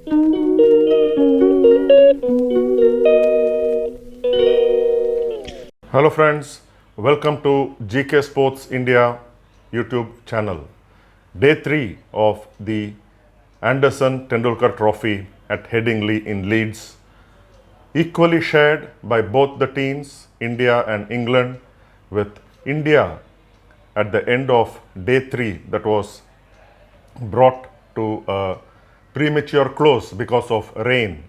Hello friends, welcome to GK Sports India YouTube channel. Day 3 of the Anderson-Tendulkar Trophy at Headingley in Leeds, equally shared by both the teams, India and England, with India at the end of day 3 that was brought to a premature close because of rain.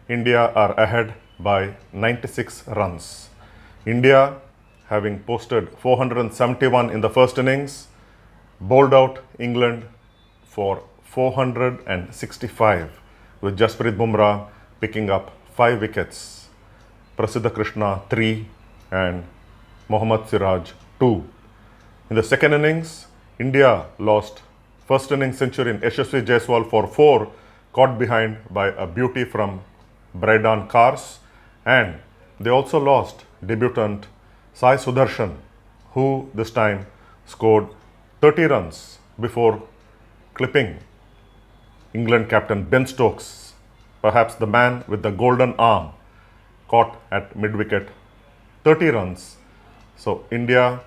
India are ahead by 96 runs. India, having posted 471 in the first innings, bowled out England for 465, with Jasprit Bumrah picking up 5 wickets, Prasidh Krishna 3 and Mohammad Siraj 2. In the second innings, India lost first innings centurion Yashasvi Jaiswal for 4, caught behind by a beauty from Braidan Cars, and they also lost debutant Sai Sudharsan, who this time scored 30 runs before clipping England captain Ben Stokes, perhaps the man with the golden arm, caught at mid-wicket, 30 runs. So India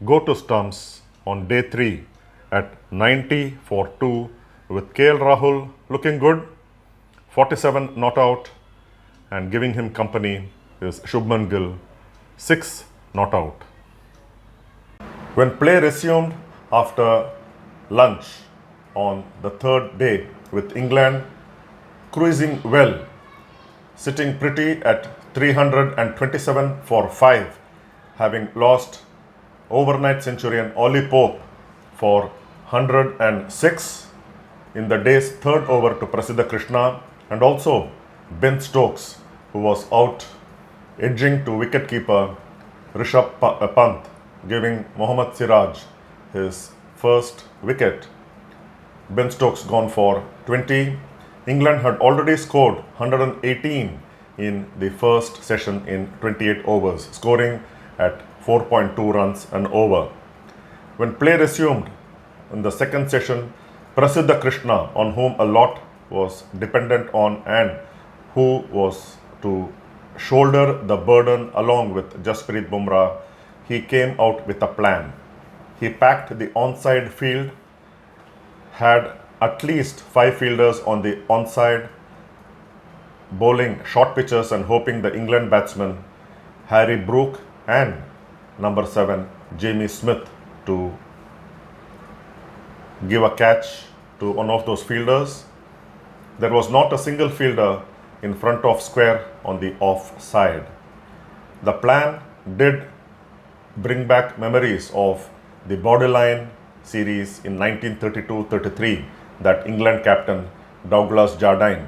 go to stumps on day 3 at 90 for 2, with Rahul looking good, 47 not out, and giving him company is Shubman Gill, 6 not out. When play resumed after lunch on the third day, with England cruising well, sitting pretty at 327 for 5, having lost overnight centurion Ollie Pope for 106 in the day's third over to Prasidh Krishna, and also Ben Stokes, who was out edging to wicketkeeper Rishabh Pant, giving Mohammad Siraj his first wicket. Ben Stokes gone for 20. England had already scored 118 in the first session in 28 overs, scoring at 4.2 runs an over. When play resumed in the second session, Prasidh Krishna, on whom a lot was dependent on and who was to shoulder the burden along with Jasprit Bumrah, he came out with a plan. He packed the onside field, had at least 5 fielders on the onside, bowling short pitches and hoping the England batsmen Harry Brook and number 7 Jamie Smith to give a catch to one of those fielders. There was not a single fielder in front of square on the off side. The plan did bring back memories of the borderline series in 1932-33 that England captain Douglas Jardine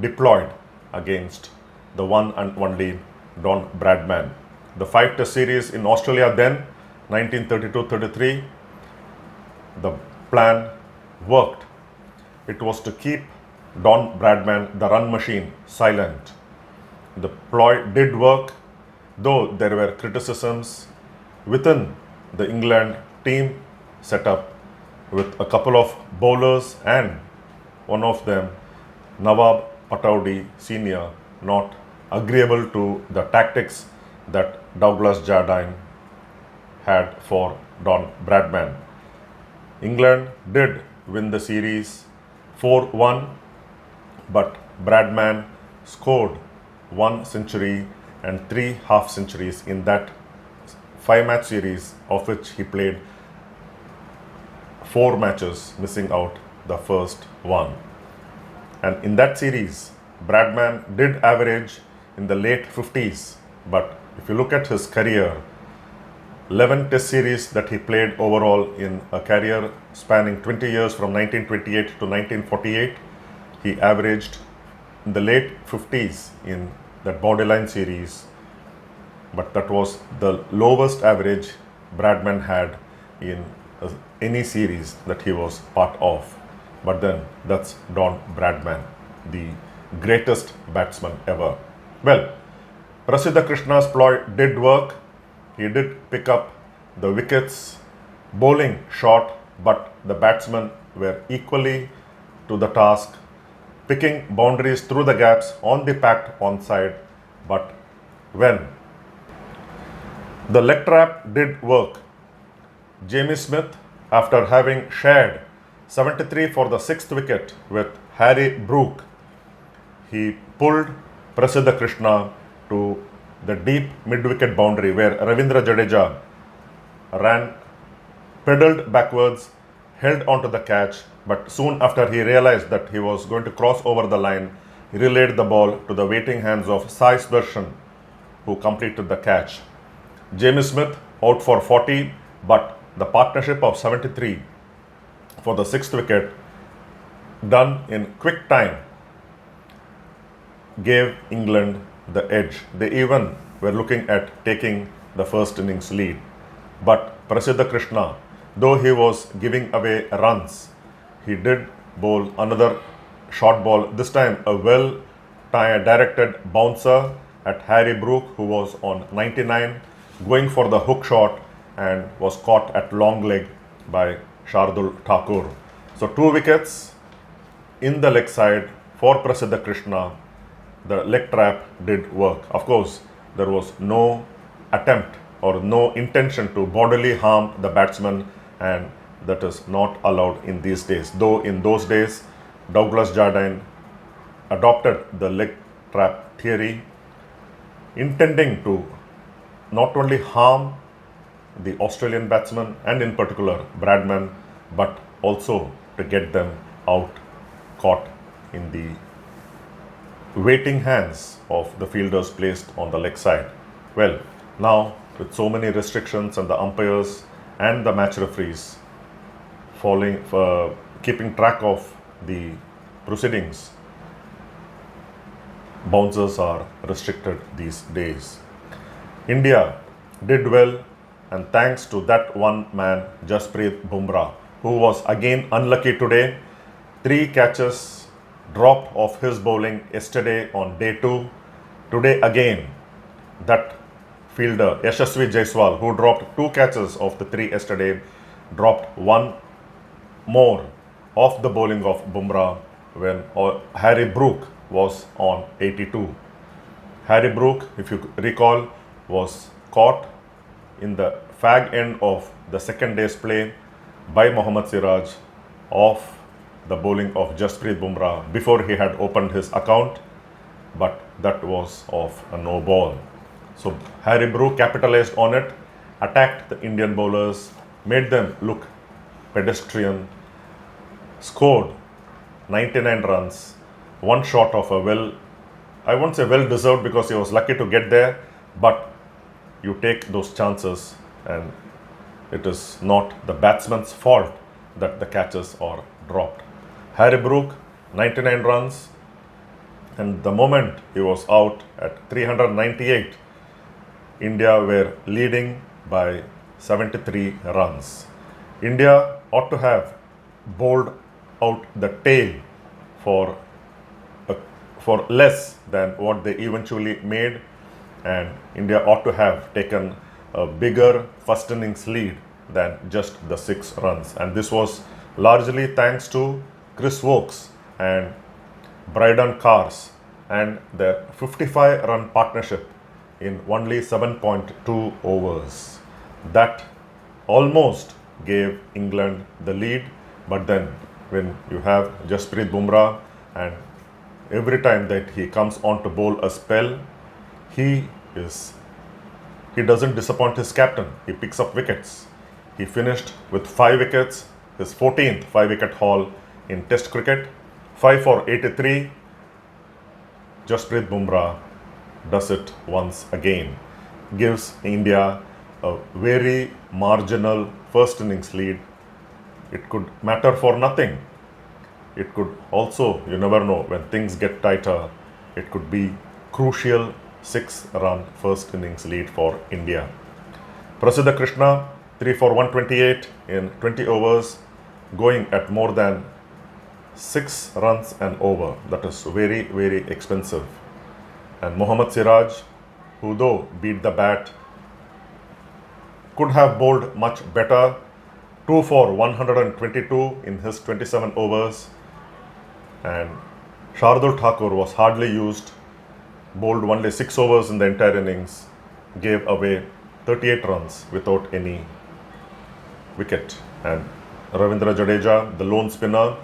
deployed against the one and only Don Bradman. The 5-test series in Australia then, 1932-33, the plan worked. It was to keep Don Bradman, the run machine, silent. The ploy did work, though there were criticisms within the England team setup, with a couple of bowlers and one of them, Nawab Pataudi Sr., not agreeable to the tactics that Douglas Jardine had for Don Bradman. England did win the series 4-1, but Bradman scored 1 century and 3 half centuries in that 5-match series, of which he played 4 matches, missing out the first one. And in that series, Bradman did average in the late 50s, but if you look at his career, 11 test series that he played overall in a career spanning 20 years from 1928 to 1948, he averaged in the late 50s in that borderline series, but that was the lowest average Bradman had in any series that he was part of. But then that's Don Bradman, the greatest batsman ever. Well, Prasidh Krishna's ploy did work. He did pick up the wickets, bowling short, but the batsmen were equally to the task. picking boundaries through the gaps on the packed onside. But when the leg trap did work, Jamie Smith, after having shared 73 for the 6th wicket with Harry Brook, he pulled Prasidh Krishna to the deep mid-wicket boundary where Ravindra Jadeja pedaled backwards, held onto the catch, but soon after he realized that he was going to cross over the line, he relayed the ball to the waiting hands of Sai Sudharsan, who completed the catch. Jamie Smith out for 40, but the partnership of 73 for the 6th wicket, done in quick time, gave England the edge. They even were looking at taking the first innings lead. But Prasidh Krishna, though he was giving away runs, he did bowl another short ball, this time a well directed bouncer at Harry Brook, who was on 99, going for the hook shot and was caught at long leg by Shardul Thakur. So 2 wickets in the leg side for Prasidh Krishna. The leg trap did work. Of course, there was no attempt or no intention to bodily harm the batsman, and that is not allowed in these days. Though in those days, Douglas Jardine adopted the leg trap theory, intending to not only harm the Australian batsmen and in particular Bradman, but also to get them out caught in the waiting hands of the fielders placed on the leg side. Well, now with so many restrictions and the umpires and the match referees keeping track of the proceedings, bouncers are restricted these days. India did well, and thanks to that one man, Jasprit Bumrah, who was again unlucky today. 3 catches dropped off his bowling yesterday on day 2. Today again, that fielder Yashasvi Jaiswal, who dropped 2 catches of the 3 yesterday, dropped 1 more off the bowling of Bumrah when Harry Brook was on 82. Harry Brook, if you recall, was caught in the fag end of the second day's play by Mohammad Siraj off the bowling of Jasprit Bumrah before he had opened his account, but that was of a no ball. So Harry Brook capitalized on it, attacked the Indian bowlers, made them look pedestrian, scored 99 runs, 1 short of a I won't say well deserved because he was lucky to get there, but you take those chances and it is not the batsman's fault that the catches are dropped. Harry Brook, 99 runs, and the moment he was out at 398, India were leading by 73 runs. India ought to have bowled out the tail for less than what they eventually made, and India ought to have taken a bigger first innings lead than just the 6 runs. And this was largely thanks to Chris Wokes and Bryden Cars and their 55-run partnership in only 7.2 overs. That almost gave England the lead, but then when you have Jasprit Bumrah, and every time that he comes on to bowl a spell, he doesn't disappoint his captain. He picks up wickets. He finished with 5 wickets, his 14th 5-wicket haul in Test cricket. 5 for 83. Jasprit Bumrah does it once again. Gives India a very marginal first innings lead. It could matter for nothing. It could also, you never know, when things get tighter, it could be crucial 6-run first innings lead for India. Prasidh Krishna, 3 for 128 in 20 overs, going at more than 6 runs and over. That is very, very expensive. And Mohammad Siraj, who though beat the bat, could have bowled much better. 2 for 122 in his 27 overs. And Shardul Thakur was hardly used, bowled only 6 overs in the entire innings, gave away 38 runs without any wicket. And Ravindra Jadeja, the lone spinner,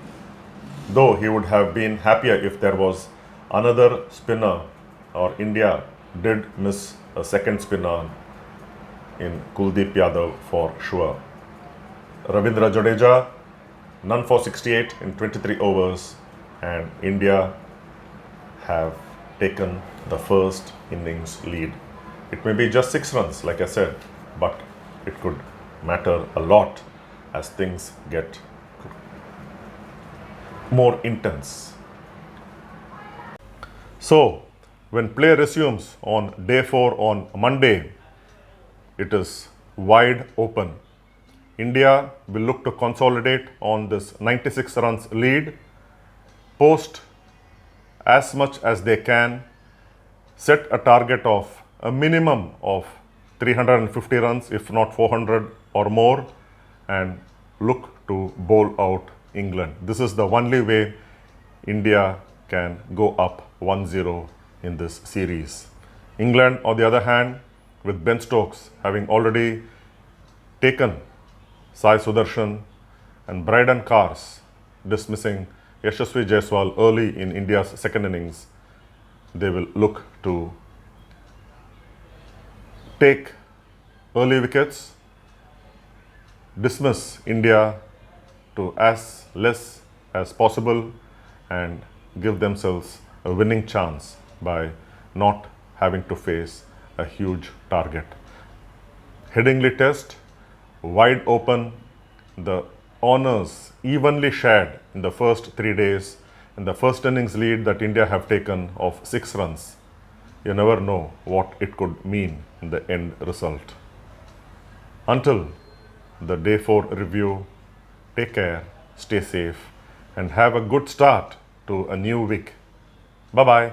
though he would have been happier if there was another spinner, or India did miss a second spinner in Kuldeep Yadav for sure. Ravindra Jadeja, none for 68 in 23 overs, and India have taken the first innings lead. It may be just 6 runs, like I said, but it could matter a lot as things get more intense. So, when play resumes on day 4 on Monday, it is wide open. India will look to consolidate on this 96 runs lead, post as much as they can, set a target of a minimum of 350 runs, if not 400 or more, and look to bowl out England. This is the only way India can go up 1-0 in this series. England, on the other hand, with Ben Stokes having already taken Sai Sudharsan and Bryden Cars, dismissing Yashasvi Jaiswal early in India's second innings, they will look to take early wickets, dismiss India to as less as possible, and give themselves a winning chance by not having to face a huge target. Headingley Test, wide open, the honours evenly shared in the first 3 days, and the first innings lead that India have taken of 6 runs. You never know what it could mean in the end result. Until the day 4 review, take care, stay safe, and have a good start to a new week. Bye-bye.